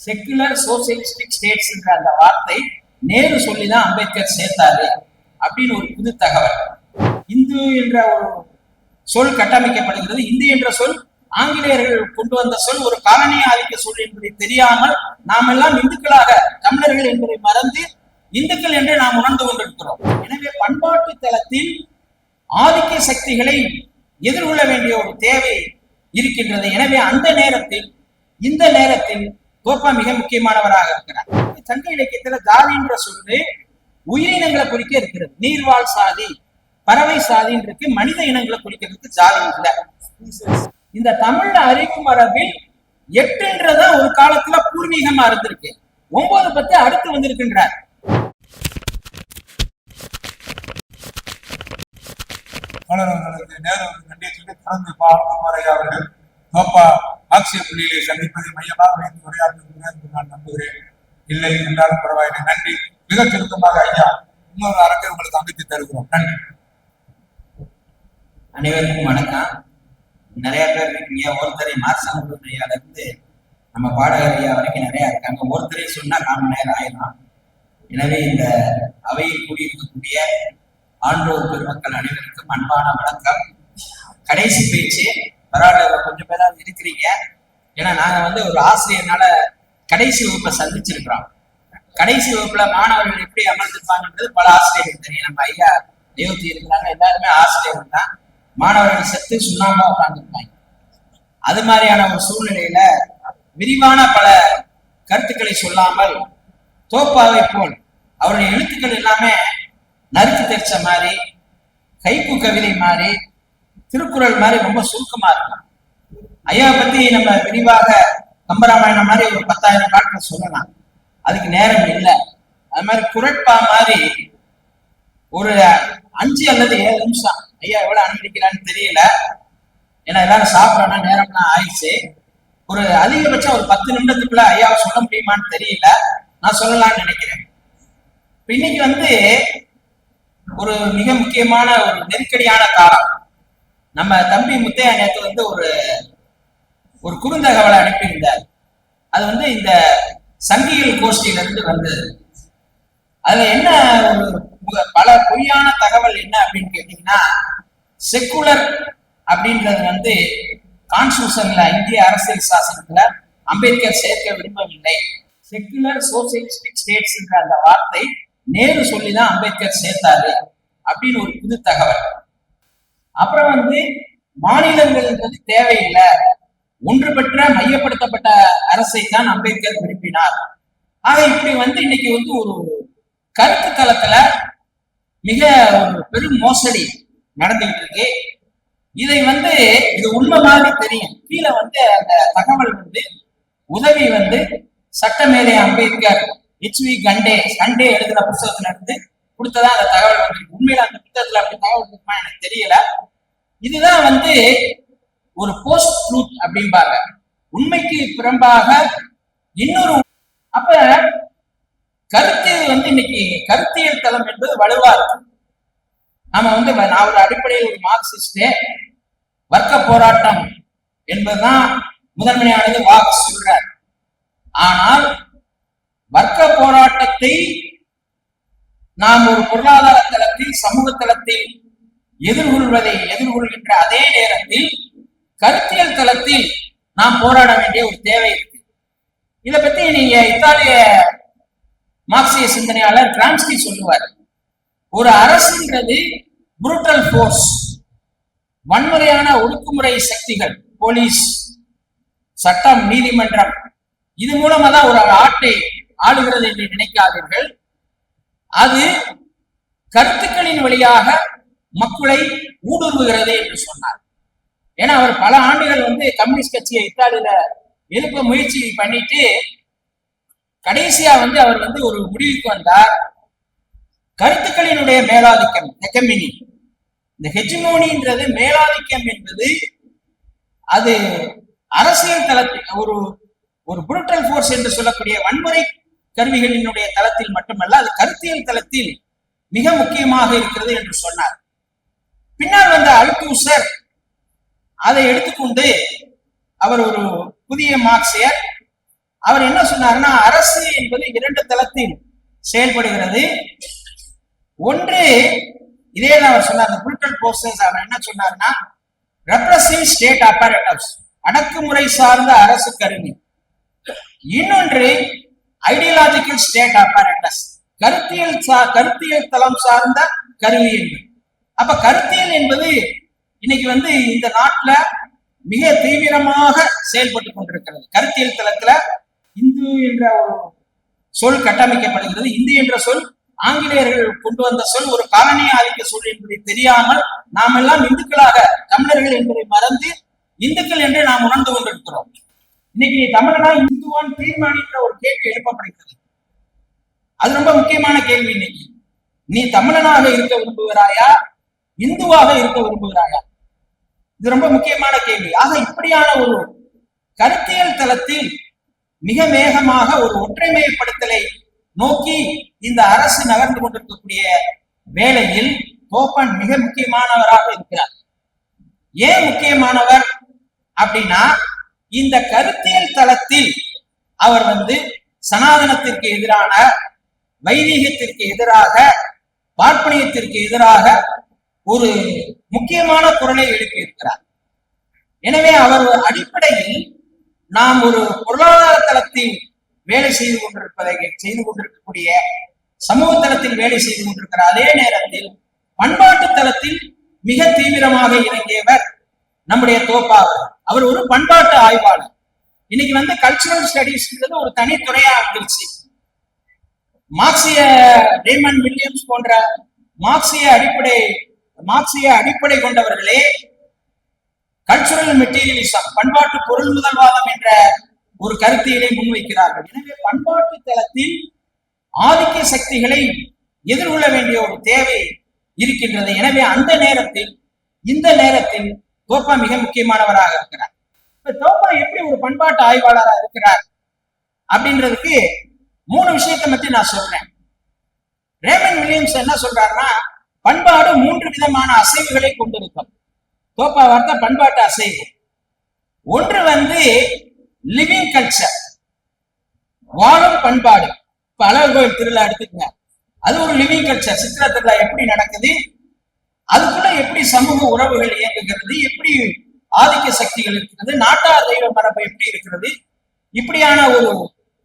Secular socialistic states என்ற அந்த வார்த்தை நேரு சொல்லிதான் அம்பேத்கர் சேர்த்தாரு அப்படின்னு ஒரு புது தகவல். இந்து என்ற ஒரு சொல் கட்டமைக்கப்படுகிறது. இந்து என்ற சொல் ஆங்கிலேயர்கள் கொண்டு வந்த சொல், ஒரு காலனி ஆதிக்க சொல் என்பதை தெரியாமல் நாம் எல்லாம் இந்துக்களாக, தமிழர்கள் என்பதை மறந்து இந்துக்கள் என்று நாம் உணர்ந்து கொண்டிருக்கிறோம். எனவே பண்பாட்டு தளத்தில் ஆதிக்க சக்திகளை எதிர்கொள்ள வேண்டிய ஒரு தேவை இருக்கின்றது. எனவே அந்த நேரத்தில், இந்த நேரத்தில் தோப்பா மிக முக்கியமானவராக இருக்கிறார். சங்க இலக்கியத்துல ஜாதின்ற சொல்லு உயிரினங்களை குறிக்க இருக்கிறது. நீர்வாழ் சாதி, பறவை சாதின்னு இருக்கு. மனித இனங்களை குறிக்கிறதுக்கு ஜாதி இல்லை. இந்த தமிழ் அறிவு மரபில் 8 ஒரு காலத்துல பூர்வீகமா இருந்திருக்கு. 9 10 அடுத்து வந்திருக்கின்றார். நன்றியை சொல்லி தொடர்ந்து அவர்கள் தோப்பா ஆட்சிய புள்ளியிலே சந்திப்பதை மையமாக வைத்து உரையாற்றுகிறேன் நான் நம்புகிறேன். இல்லை என்றாலும் பரவாயில்லை. நன்றி. மிக சுருக்கமாக ஐயா இன்னொரு அரங்கை உங்களுக்கு அமைத்து தருகிறோம். நன்றி. அனைவருக்கும் வணக்கம். நிறைய பேர் இருக்கீங்க. ஒருத்தரை மார்சங்க ஐயால இருந்து நம்ம பாடகர் ஐயா வரைக்கும் நிறைய இருக்காங்க. ஒருத்தரை சொன்னா 1/4 மணி நேரம் ஆயிடும். எனவே இந்த அவையில் கூடியிருக்கக்கூடிய ஆண்டோர் பெருமக்கள் அனைவருக்கும் அன்பான வணக்கம். கடைசி பேச்சு பரவாயில்ல, கொஞ்சம் பேராவது இருக்கிறீங்க. ஏன்னா நாங்க ஒரு ஆசிரியர்னால கடைசி வகுப்பை சந்திச்சிருக்கிறோம். கடைசி வகுப்புல மாணவர்கள் எப்படி அமர்ந்திருப்பாங்கன்றது பல ஆசிரியர்கள் தெரியும். நம்ம ஐயா தேவத்தி இருக்கிறாங்க, எல்லாருமே ஆசிரியர்கள் தான். மாணவர்கள் செத்து சுண்ணாம உட்கார்ந்துருப்பாங்க. அது மாதிரியான ஒரு சூழ்நிலையில விரிவான பல கருத்துக்களை சொல்லாமல் தோப்பாவை போல் அவருடைய எழுத்துக்கள் எல்லாமே நறுக்கு தெரிச்ச மாதிரி, கைக்கு கவிதை மாதிரி, திருக்குறள் மாதிரி ரொம்ப சுருக்கமா இருக்கும். ஐயாவை பத்தி நம்ம விரிவாக கம்பராமாயணம் மாதிரி ஒரு 10,000 பாட்டுகள் சொல்லலாம். அதுக்கு நேரம் இல்லை. அது மாதிரி குரட்பா மாதிரி ஒரு 5 அல்லது 7 நிமிஷம் ஐயா எவ்வளவு அனுமதிக்கிறான்னு தெரியல. ஏன்னா எல்லாரும் சாப்பிடறோம்னா நேரம்லாம் ஆயிடுச்சு. ஒரு அதிகபட்சம் ஒரு 10 நிமிடத்துக்குள்ள ஐயாவை சொல்ல முடியுமான்னு தெரியல. நான் சொல்லலாம்னு நினைக்கிறேன். இன்னைக்கு ஒரு மிக முக்கியமான ஒரு நெருக்கடியான காலம். நம்ம தம்பி முத்தையா நேற்று ஒரு குறுந்தகவலை அனுப்பியிருந்தார். அது இந்த சங்கிகள் கோஷ்டியிலிருந்து வந்தது. அதுல என்ன பல பொய்யான தகவல் என்ன அப்படின்னு கேட்டீங்கன்னா, செக்குலர் அப்படின்றது கான்ஸ்டியூஷன்ல, இந்திய அரசியல் சாசனத்துல அம்பேத்கர் சேர்க்க விரும்பவில்லை. செக்குலர் சோசியலிஸ்டிக் ஸ்டேட்ஸ் என்ற அந்த வார்த்தை நேரு சொல்லிதான் அம்பேத்கர் சேர்த்தாரு அப்படின்னு ஒரு புது தகவல். அப்புறம் மாநிலங்கள்ன்றது தேவையில்லை, ஒன்றுபட்ட மையப்படுத்தப்பட்ட அரசை தான் அம்பேத்கர் விரும்பினார். ஆக இப்படி இன்னைக்கு ஒரு கருத்து தளத்துல மிக ஒரு பெரும் மோசடி நடந்துகிட்டு இருக்கு. இதை இது உண்மை மாதிரி தெரியும். கீழே அந்த தகவல் உதவி சட்டமேதை அம்பேத்கர் HV கண்டே எழுதின புத்தகத்துல இருந்து கொடுத்ததா அந்த தகவல் உண்மையில அந்த புத்தகத்துல அப்படி தகவல் இருக்குமா எனக்கு தெரியல. இதுதான் ஒரு போஸ்ட் ட்ரூத் அப்படிம்பாங்க. உண்மைக்கு புறம்பாக இன்னொரு. அப்ப கருத்து இன்னைக்கு கருத்தியல் தளம் என்பது வலுவா இருக்கு. நாம நான் ஒரு அடிப்படையில் ஒரு மார்க்சிஸ்ட். வர்க்க போராட்டம் என்பதுதான் முதன்மையானது வாக்கு சொல்றார். ஆனால் வர்க்க போராட்டத்தை நாம் ஒரு பொருளாதார தளத்தில், சமூக தளத்தில் எதிர்கொள்கின்ற அதே நேரத்தில் கருத்தியல் தளத்தில் நாம் போராட வேண்டிய ஒரு தேவை இருக்கு. இதை பத்தி நீங்க இத்தாலிய மார்க்சிய சிந்தனையாளர் கிராம்ஸ்கி சொல்லுவார். ஒரு அரசுன்றது புரூட்டல் போர்ஸ், வன்முறையான ஒடுக்குமுறை சக்திகள், போலீஸ், சட்டம், நீதிமன்றம், இது மூலமா தான் ஒரு நாட்டை ஆளுகிறது என்று நினைக்காதீர்கள். அது கருத்துக்களின் வழியாக மக்களை ஊடுருவுகிறது என்று சொன்னார். ஏன்னா அவர் பல ஆண்டுகள் கம்யூனிஸ்ட் கட்சியை இத்தாலியில எழுப்ப முயற்சி பண்ணிட்டு கடைசியா அவர் ஒரு முடிவுக்கு வந்தார். கருத்துக்களினுடைய மேலாதிக்கம், ஹெஜமோனி. இந்த ஹெஜமோனின்றது மேலாதிக்கம் என்பது அது அரசியல் தளத்தில் ஒரு புரூட்டல் போர்ஸ் என்று சொல்லக்கூடிய வன்முறை கருவிகளினுடைய தளத்தில் மட்டுமல்ல, அது கருத்தியல் தளத்தில் மிக முக்கியமாக இருக்கிறது என்று சொன்னார். பின்னால் அல்தூசர் அதை எடுத்துக்கொண்டு அவர் ஒரு புதிய மார்க்சியர். அவர் என்ன சொன்னார்னா, அரசு என்பது 2 தளத்தில் செயல்படுகிறது. ஒன்று, இதே தான் அவர் சொன்னார், புரிட்டல் ப்ரோசஸ். அவர் என்ன சொன்னார்னா, ரெப்ரசிவ் ஸ்டேட் அப்பரேட்டஸ், அடக்குமுறை சார்ந்த அரசு கருவி. இன்னொன்று ஐடியாலஜிக்கல் ஸ்டேட் அப்பரேட்டஸ், கருத்தியல் தளம் சார்ந்த கருவி என்பது. அப்ப கருத்தியல் என்பது இன்னைக்கு இந்த நாட்டுல மிக தீவிரமாக செயல்பட்டு கொண்டிருக்கிறது. கருத்தியல் தளத்துல இந்து என்ற ஒரு சொல் கட்டமைக்கப்படுகிறது. இந்து என்ற சொல் ஆங்கிலேயர்கள் கொண்டு வந்த சொல், ஒரு காலனி ஆதிக்க சொல் என்பதை தெரியாமல் நாம் எல்லாம் இந்துக்களாக, தமிழர்கள் என்பதை மறந்து இந்துக்கள் என்று நாம் உணர்ந்து கொண்டிருக்கிறோம். இன்னைக்கு நீ தமிழனா இந்துவான் தீர்மானிக்கிற ஒரு கேள்வி எழுப்பப்படுகிறது. அது ரொம்ப முக்கியமான கேள்வி. இன்னைக்கு நீ தமிழனாக இருக்க விரும்புகிறாயா, இந்துவாக இருக்க விரும்புகிறாயா? இது ரொம்ப முக்கியமான கேள்வி. ஆக இப்படியான ஒரு கருத்தியல் தளத்தில் மிக வேகமாக ஒரு ஒற்றைமைப்படுத்தலை நோக்கி இந்த அரசு நகர்ந்து கொண்டிருக்கக்கூடிய வேளையில் தோப்பன் மிக முக்கியமானவராக இருக்கிறார். ஏன் முக்கியமானவர் அப்படின்னா, இந்த கருத்தியல் தளத்தில் அவர் சனாதனத்திற்கு எதிரான, வைதீகத்திற்கு எதிராக, பார்ப்பனியத்திற்கு எதிராக ஒரு முக்கியமான குரலை எழுப்பியிருக்கிறார். எனவே அவர் அடிப்படையில் நாம் ஒரு பொருளாதார தளத்தில் வேலை செய்து கொண்டிருக்கக்கூடிய, சமூக தளத்தில் வேலை செய்து கொண்டிருக்கிற அதே நேரத்தில் பண்பாட்டு தளத்தில் மிக தீவிரமாக இறங்கியவர் நம்முடைய தோப்பா. அவர் ஒரு பண்பாட்டு ஆய்வாளர். இன்னைக்கு கல்ச்சுரல் ஸ்டடீஸ்ன்றது ஒரு தனித்துறையா வந்துருச்சு. மார்க்சிய ரேமண்ட் வில்லியம்ஸ் போன்ற மார்க்சிய அடிப்படை கொண்டவர்களே கல்ச்சுரல் மெட்டீரியலிசம், பண்பாட்டு பொருள் முதல்வாதம் என்ற ஒரு கருத்தியலை முன்வைக்கிறார்கள். எனவே பண்பாட்டு தளத்தில் ஆதிக்க சக்திகளை எதிர்கொள்ள வேண்டிய ஒரு தேவை இருக்கின்றது. எனவே இந்த நேரத்தில் தோப்பா மிக முக்கியமானவராக இருக்கிறார். இப்ப தோப்பா எப்படி ஒரு பண்பாட்டு ஆய்வாளராக இருக்கிறார் அப்படின்றதுக்கு 3 விஷயத்தை பத்தி நான் சொல்றேன். ரேமண்ட் வில்லியம்ஸ் என்ன சொல்றாருன்னா, பண்பாடு 3 விதமான அசைவுகளை கொண்டிருக்கும். தோப்பா வார்த்தை பண்பாட்டு அசைவு. ஒன்று லிவிங் கல்ச்சர், வாழும் பண்பாடு. இப்ப அழகர் கோயில் திருவிழா எடுத்துக்கங்க, அது ஒரு லிவிங் கல்ச்சர். சித்திரை திருவிழா எப்படி நடக்குது, அதுக்குள்ள எப்படி சமூக உறவுகள் இயங்குகிறது, எப்படி ஆதிக்க சக்திகள் இருக்கிறது, நாட்டார் தெய்வ மரபு எப்படி இருக்கிறது, இப்படியான ஒரு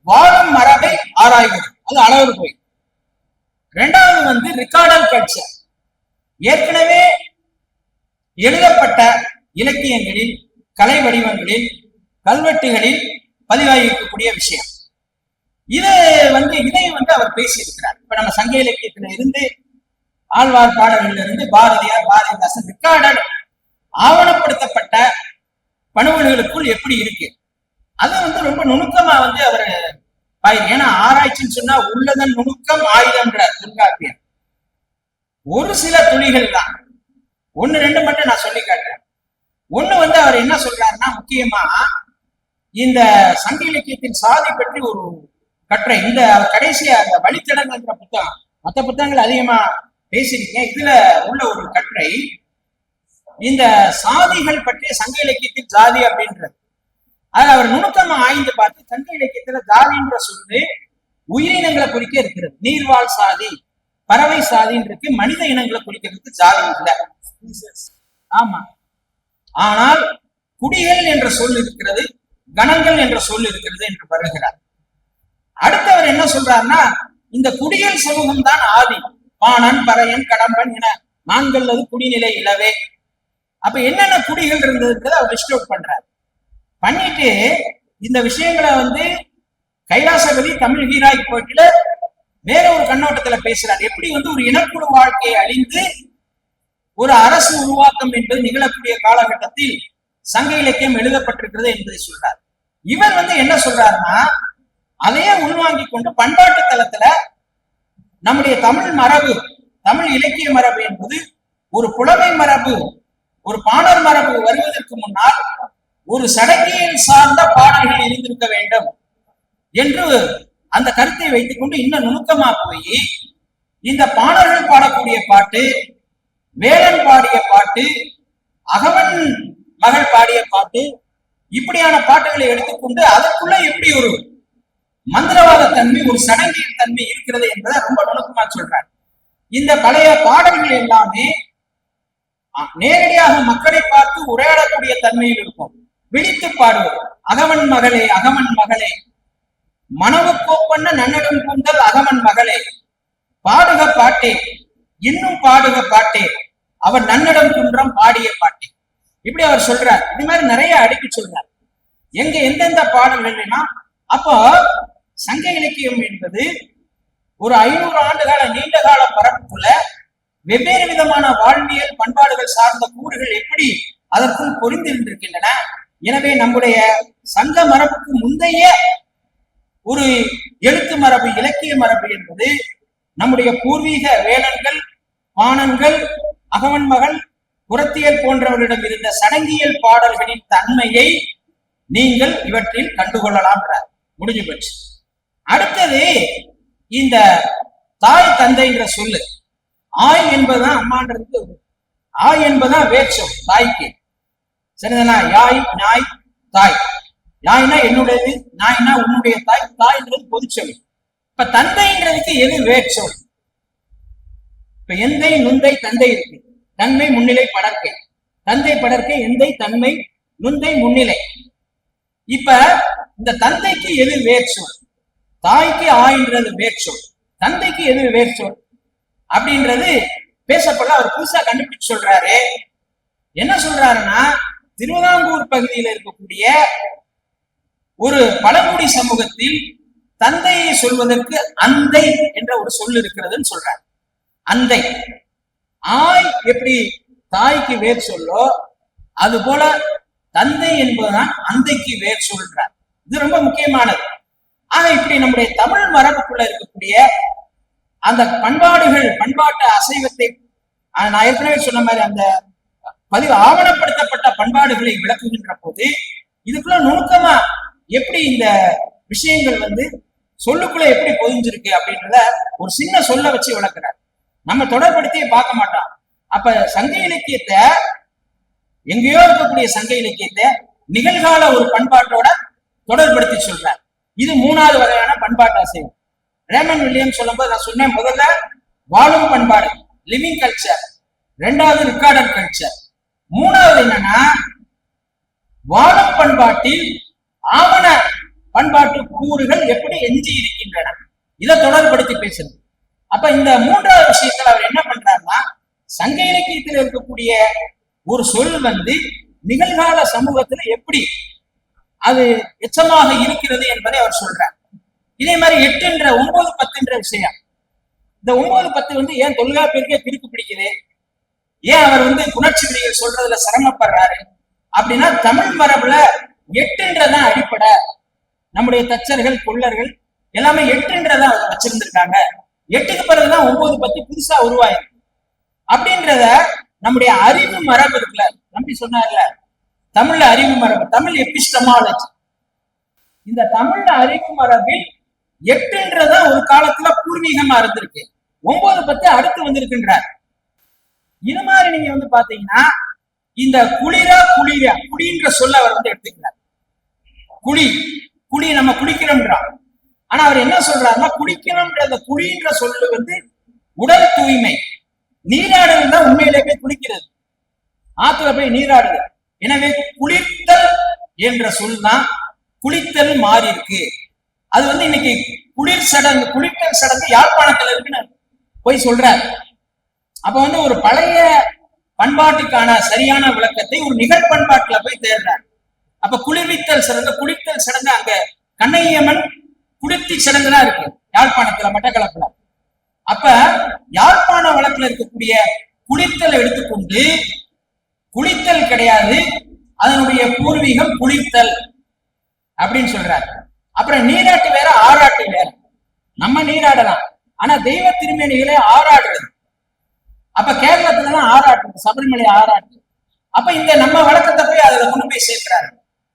வாழும் மரபை ஆராய்கிறது. அது அழகர் கோயில். 2வது ரிகார்டல் கல்ச்சர், ஏற்கனவே எழுதப்பட்ட இலக்கியங்களில், கலை வடிவங்களில், கல்வெட்டுகளில் பதிவாகியிருக்கக்கூடிய விஷயம். இதை அவர் பேசியிருக்கிறார். இப்ப நம்ம சங்க இலக்கியத்தில இருந்து, ஆழ்வார் பாடல்களில் இருந்து, பாரதியார், பாரதிதாசன், ரிகார்டட் ஆவணப்படுத்தப்பட்ட பணுவல்களுக்குள் எப்படி இருக்கு, அது ரொம்ப நுணுக்கமா அவர் ஏன்னா ஆராய்ச்சின்னு சொன்னா உள்ளதன் நுணுக்கம் ஆயுதம்ன்ற தொல்காப்பியர். ஒரு சில துளிகள் தான், 1-2 மட்டும் நான் சொல்லி காட்டுறேன். ஒண்ணு அவர் என்ன சொல்றாருன்னா, முக்கியமா இந்த சங்க இலக்கியத்தின் சாதி பற்றி ஒரு கட்டுரை. இந்த கடைசியா அந்த வழித்தடங்கள்ன்ற புத்தகம், மற்ற புத்தகங்கள் அதிகமா பேசியிருக்கேன், இதுல உள்ள ஒரு கட்டுரை இந்த சாதிகள் பற்றிய சங்க இலக்கியத்தில் ஜாதி அப்படின்றது. அதுல அவர் நுணுக்கமா ஆய்ந்து பார்த்து, சங்க இலக்கியத்துல ஜாதின்ற சொல்லு உயிரினங்களை குறிக்க இருக்கிறது. நீர்வாழ் சாதி, பறவை சாதின்னு இருக்கு. மனித இனங்களை குறிக்கிறதுக்கு ஜாதி இல்லை. ஆமா. ஆனால் குடிகள் என்ற சொல் இருக்கிறது, கணங்கள் என்ற சொல் இருக்கிறது என்று வருகிறார். அடுத்தவர் என்ன சொல்றாருன்னா, இந்த குடிகள் சமூகம் தான் ஆதி. பாணன், பறையன், கடம்பன் என 4 குடிநிலை இலவே. அப்ப என்னென்ன குடிகள் இருந்ததுன்றதை அவர் லிஸ்ட் அவுட் பண்றார். பண்ணிட்டு இந்த விஷயங்களை கைலாசபதி தமிழ் வீராய் போட்டில வேற ஒரு கண்ணோட்டத்துல பேசுறார். எப்படி ஒரு இனக்குழு வாழ்க்கையை அழிந்து ஒரு அரசு உருவாக்கம் என்பது நிகழக்கூடிய காலகட்டத்தில் சங்க இலக்கியம் எழுதப்பட்டிருக்கிறது என்பதை சொல்றார். இவர் என்ன சொல்றாருன்னா, அதையே உள்வாங்கி கொண்டு பண்பாட்டு தளத்துல நம்முடைய தமிழ் மரபு, தமிழ் இலக்கிய மரபு என்பது ஒரு புலமை மரபு, ஒரு பாணர் மரபு வருவதற்கு முன்னால் ஒரு சடங்கியல் சார்ந்த பாடல்கள் இருந்திருக்க வேண்டும் என்று அந்த கருத்தை வைத்துக் கொண்டு இன்னும் நுணுக்கமா போய் இந்த பாணர்கள் பாடக்கூடிய பாட்டு, வேலன் பாடிய பாட்டு, அகவன் மகள் பாடிய பாட்டு, இப்படியான பாட்டுகளை எடுத்துக்கொண்டு அதற்குள்ள எப்படி ஒரு மந்திரவாத தன்மை, ஒரு சடங்கியல் தன்மை இருக்கிறது என்பதை ரொம்ப நுணுக்கமா சொல்றார். இந்த பழைய பாடல்கள் எல்லாமே நேரடியாக மக்களை பார்த்து உரையாடக்கூடிய தன்மையில் இருக்கும். விழித்து பாடுவது, அகவன் மகளே அகவன் மகளே, மனவு கோப்பண்ண நன்னடம் கூந்தல் அகவன் மகளே, பாடுக பாட்டே இன்னும் பாடுக பாட்டே, அவர் நன்னடம் குன்றம் பாடிய பாட்டே. இப்படி அவர் சொல்றார். இது மாதிரி நிறைய அடுக்கி சொல்றார். எங்க எந்தெந்த பாடல்கள்னா, அப்போ சங்க இலக்கியம் என்பது ஒரு 500 ஆண்டுகால நீண்ட கால பரப்புக்குள்ள வெவ்வேறு விதமான வாழ்வியல் பண்பாடுகள் சார்ந்த கூறுகள் எப்படி அதற்குள் பொருந்திருக்கின்றன. எனவே நம்முடைய சங்க மரபுக்கு முந்தைய ஒரு எழுத்து மரபு, இலக்கிய மரபு என்பது நம்முடைய பூர்வீக வேளன்கள், பாணன்கள், அகவன் மகள், புறத்தியல் போன்றவர்களிடம் இருந்த சடங்கியல் பாடல்களின் தன்மையை நீங்கள் இவற்றில் கண்டுகொள்ளலாம். முடிஞ்சு போச்சு. அடுத்தது இந்த தாய் தந்தைன்ற சொல்லு. ஆய் என்பதுதான் அம்மான்றது, ஆய் என்பதுதான் வேற்சொல் தாய்க்கு. சரிதானா? யாய், நாய், தாய். யாய்னா என்னுடையது, நாய்னா உன்னுடைய தாய், தாய்ன்றது பொதுச்சொல். இப்ப தந்தைன்றதுக்கு எது வேற்சொல்? இப்ப எந்தை, நுந்தை, தந்தை இருக்கு. தன்மை, முன்னிலை, படற்கை. தந்தை படற்கை, எந்தை, தன்மை, நுந்தை, முன்னிலை. இப்ப இந்த தந்தைக்கு எது வேற்சொல்? தாய்க்கு ஆயின்றது வேற்சொல், தந்தைக்கு எது வேற்சொல் அப்படின்றது பேசப்பட அவர் புதுசா கண்டுபிடிச்சு சொல்றாரு. என்ன சொல்றாருன்னா, திருவிதாங்கூர் பகுதியில் இருக்கக்கூடிய ஒரு பழங்குடி சமூகத்தில் தந்தையை சொல்வதற்கு அந்தை என்ற ஒரு சொல் இருக்கிறதுன்னு சொல்றாரு. அந்தை. ஆய் எப்படி தாய்க்கு வேர் சொல்லோ அது போல தந்தை என்பதுதான் அந்தைக்கு வேர் சொல்றார். இது ரொம்ப முக்கியமானது. ஆக இப்படி நம்முடைய தமிழ் மரபுக்குள்ள இருக்கக்கூடிய அந்த பண்பாடுகள், பண்பாட்டு அசைவத்தை நான் ஏற்கனவே சொன்ன மாதிரி அந்த பதிவு ஆவணப்படுத்தப்பட்ட பண்பாடுகளை விளக்குகின்ற போது இதுக்குள்ள நுணுக்கமா எப்படி இந்த விஷயங்கள் சொல்லுக்குள்ள எப்படி பொதிஞ்சிருக்கு அப்படின்றத ஒரு சின்ன சொல்ல வச்சு விளக்குறார். நம்ம தொடர்படுத்தி பார்க்க மாட்டோம். அப்ப சங்க இலக்கியத்தை, எங்கேயோ இருக்கக்கூடிய சங்க இலக்கியத்தை நிகழ்கால ஒரு பண்பாட்டோட தொடர்படுத்தி சொல்றார். இது 3வது வகையான பண்பாட்டு அசைவு. ரேமன் வில்லியம் சொல்லும் போது நான் சொன்னேன், முதல்ல வாழும் பண்பாடு, லிவிங் கல்ச்சர், 2வது ரிகார்டட் கல்ச்சர், 3வது என்னன்னா வாழும் பண்பாட்டில் ஆவண பண்பாட்டு கூறுகள் எப்படி எஞ்சி இருக்கின்றன, இதை தொடர்படுத்தி பேசுறது. அப்ப இந்த 3வது விஷயத்துல அவர் என்ன பண்றாருன்னா, சங்க இலக்கியத்தில் இருக்கக்கூடிய ஒரு சொல் நிகழ்கால சமூகத்துல எப்படி அது எச்சமாக இருக்கிறது என்பதை அவர் சொல்றார். இதே மாதிரி 8 9 10 விஷயம். இந்த 9 10 ஏன் தொல்காப்பியருக்கே பிரிப்பு பிடிக்குது, ஏன் அவர் புணர்ச்சி விதிகள் சொல்றதுல சிரமப்படுறாரு அப்படின்னா, தமிழ் மரபுல 8ன்றதான் அடிப்படை. நம்முடைய தச்சர்கள், கொள்ளர்கள் எல்லாமே 8ன்றதான் வச்சிருந்திருக்காங்க. 8க்கு பிறகுதான் 9 10 புதுசா உருவாயிருக்கு அப்படின்றத நம்முடைய அறிவு மரபு இருக்குல்ல, நம்பி சொன்னார்ல, தமிழ்ல அறிவு மரபு, தமிழ் எபிஸ்டமாலஜி. இந்த தமிழ்ல அறிவு மரபில் 8ன்றதான் ஒரு காலத்துல பூர்வீகமா இருந்திருக்கு. 9 10 அடுத்து வந்திருக்கின்றார். இது மாதிரி நீங்க பாத்தீங்கன்னா, இந்த குளிரா குளிரா, குடின்ற சொல்ல அவர் எடுத்துக்கிறார். குடி, குடி நம்ம குடிக்கிறோம்ன்றான். ஆனா அவர் என்ன சொல்றாருன்னா, குடிக்கணும்ன்ற அந்த குடின்ற சொல்லு உடல் தூய்மை, நீராடுதல் தான் உண்மையிலே போய் குளிக்கிறது, ஆத்துல போய் நீராடுதல். எனவே குளித்தல் என்ற சொல் தான் குளித்தல் மாறி இருக்கு. அது இன்னைக்கு குளிர் சடங்கு, குளித்தல் சடங்கு யாழ்ப்பாணத்துல இருக்குன்னு போய் சொல்றாரு. அப்ப ஒரு பழைய பண்பாட்டுக்கான சரியான விளக்கத்தை ஒரு நிகழ் பண்பாட்டுல போய் தேடுறார். அப்ப குளிர்வித்தல் சடங்கு, குளித்தல் சடங்கு அங்க கண்ணையம்மன் குளிர்த்தி சடங்கு தான் இருக்கு யாழ்ப்பாணத்துல, மட்டக்களப்புல. அப்ப யாழ்ப்பாண வழக்குல இருக்கக்கூடிய குளித்தல் எடுத்துக்கொண்டு குளித்தல் கிடையாது, அதனுடைய பூர்வீகம் குளித்தல் அப்படின்னு சொல்றாரு. அப்புறம் நீராட்டு வேற, ஆராட்டு வேற. நம்ம நீராடலாம், ஆனா தெய்வ திருமேனிகளே ஆராடுறது. அப்ப கேரளத்துலதான் ஆராட்டு, சபரிமலை ஆராட்டு. அப்ப இந்த நம்ம வழக்கத்தை போய் அதுல கொண்டு போய் சேர்க்கிறாரு.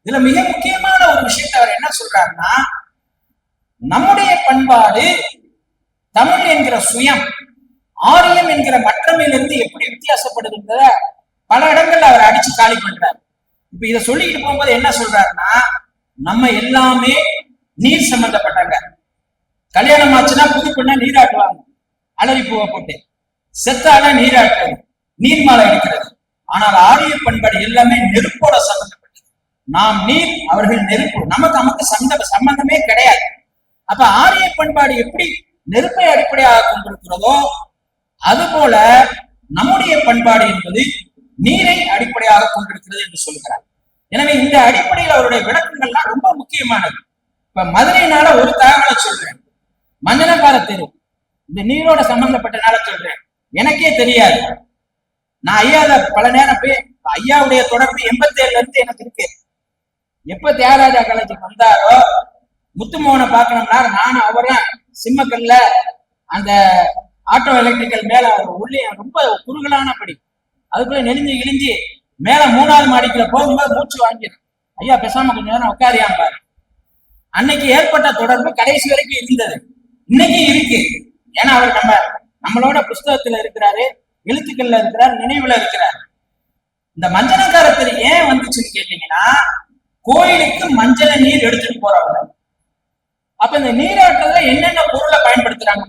இதுல மிக முக்கியமான ஒரு விஷயத்தை அவர் என்ன சொல்றாருன்னா, நம்முடைய பண்பாடு தமிழ் என்கிற சுயம் ஆரியம் என்கிற மற்றமையிலிருந்து எப்படி வித்தியாசப்படுகின்றத பல இடங்கள்ல அவர் அடிச்சு காலி பண்றாரு. இப்ப இதை சொல்லிக்கிட்டு போகும்போது என்ன சொல்றாருன்னா, நம்ம எல்லாமே நீர் சம்பந்தப்பட்டாங்க. கல்யாணம் ஆச்சுன்னா புது பெண்ணை நீராட்டுவாங்க, அலரி பூவை போட்டு. செத்தால நீராட்டுறது, நீர்மாலை எடுக்கிறது. ஆனால் ஆரிய பண்பாடு எல்லாமே நெருப்போட சம்பந்தப்பட்டது. நாம் நீர், அவர்கள் நெருப்பு. நமக்கு சம்பந்தமே கிடையாது. அப்ப ஆரிய பண்பாடு எப்படி நெருப்பை அடிப்படையாக கொண்டிருக்கிறதோ அதுபோல நம்முடைய பண்பாடு என்பது நீரை அடிப்படையாக கொண்டிருக்கிறது என்று சொல்கிறார். எனவே இந்த அடிப்படையில் அவருடைய விளக்கங்கள்லாம் ரொம்ப முக்கியமானது. இப்ப மதுரையினால ஒரு தகவலை சொல்றேன். மஞ்சனக்கார தெரு இந்த நீரோட சம்பந்தப்பட்டனால சொல்றேன். எனக்கே தெரியாது. நான் ஐயாத பல நேரம் போய் ஐயாவுடைய தொடர்பு 87ல இருந்து எனக்கு இருக்கு. எப்ப தியாகராஜா காலேஜுக்கு வந்தாரோ முத்துமோகனை பார்க்கணும்னா நானும் அவரும் சிம்மக்கல்ல அந்த ஆட்டோ எலக்ட்ரிக்கல் மேல உள்ளே ரொம்ப குறுகலான படி, அதுக்குள்ள நெளிஞ்சு இழிஞ்சு மேல 3வது மாடிக்குள்ள போகும்போது மூச்சு வாங்கிடும். ஐயா பேசாம கொஞ்ச நேரம் உட்காரியாம்பாரு. அன்னைக்கு ஏற்பட்ட தொடர்பு கடைசி வரைக்கும் இருந்தது, இன்னைக்கு இருக்கு. ஏன்னா அவர் நம்மளோட புஸ்தகத்துல இருக்கிறாரு, எழுத்துக்கள்ல இருக்கிறார், நினைவுல இருக்கிறார். இந்த மஞ்சனக்காரத்தில் ஏன் வந்துச்சுன்னு கேட்டீங்கன்னா, கோயிலுக்கு மஞ்சள நீர் எடுத்துட்டு போறவங்க. அப்ப இந்த நீராட்டுறதுல என்னென்ன பொருளை பயன்படுத்துறாங்க?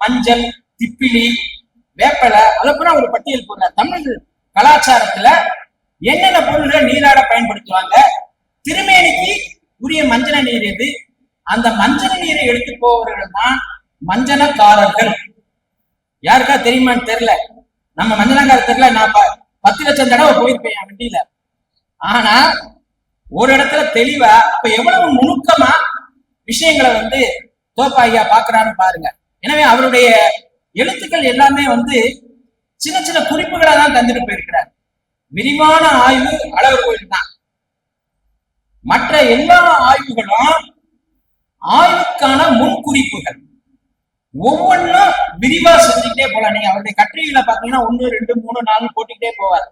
மஞ்சள், திப்பிலி, வேப்பலை, அதுக்கப்புறம் ஒரு பட்டியல் போடுற. தமிழ் கலாச்சாரத்துல என்னென்ன பொருள்களை நீராட பயன்படுத்துவாங்க? திருமேனிக்கு உரிய மஞ்சள நீர் எது? அந்த மஞ்சள் நீரை எடுத்து போவர்கள் தான் மஞ்சனக்காரர்கள். யாருக்கா தெரியுமான்னு தெரியல. நம்ம மஞ்சனக்கார தெரியல. நான் 10 லட்சம் தடவை போயிருப்பேன் வண்டியில. ஆனா ஒரு இடத்துல தெளிவா, அப்ப எவ்வளவு நுணுக்கமா விஷயங்களை தோப்பா ஐயா பாக்குறான்னு பாருங்க. எனவே அவருடைய எழுத்துக்கள் எல்லாமே சின்ன சின்ன குறிப்புகளை தான் தந்துட்டு போயிருக்கிறார். விரிவான ஆய்வு அழகர் கோயில் தான். மற்ற எல்லா ஆய்வுகளும் ஆய்வுக்கான முன்குறிப்புகள். ஒவ்வொன்றும் விரிவா செஞ்சுக்கிட்டே போலாம். நீங்க அவருடைய கட்டுரைகளை பாத்தீங்கன்னா 1, 2, 3, 4 போட்டுக்கிட்டே போவார்.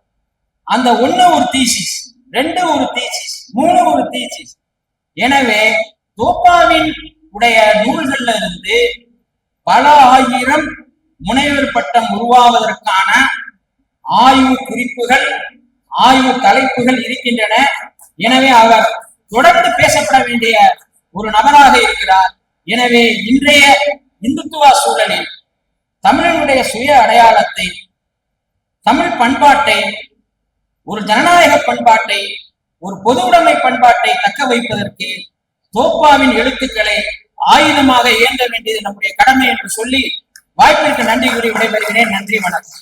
அந்த 1 ஒரு தீசிஸ், 2 ஒரு தீசிஸ், 3 ஒரு தீசிஸ். எனவே தோப்பாவின் உடைய நூல்கள்ல இருந்து பல ஆயிரம் முனைவர் பட்டம் உருவாவதற்கான ஆய்வு குறிப்புகள், ஆய்வு தலைப்புகள் இருக்கின்றன. எனவே அவர் தொடர்ந்து பேசப்பட வேண்டிய ஒரு நபராக இருக்கிறார். எனவே இன்றைய இந்துத்துவ சூழலில் தமிழனுடைய சுய அடையாளத்தை, தமிழ் பண்பாட்டை, ஒரு ஜனநாயக பண்பாட்டை, ஒரு பொது உடைமை பண்பாட்டை தக்க வைப்பதற்கு தோப்பாவின் எழுத்துக்களை ஆயுதமாக ஏந்த வேண்டியது நம்முடைய கடமை என்று சொல்லி வாய்ப்பிற்கு நன்றி கூறி விடைபெறுகிறேன். நன்றி, வணக்கம்.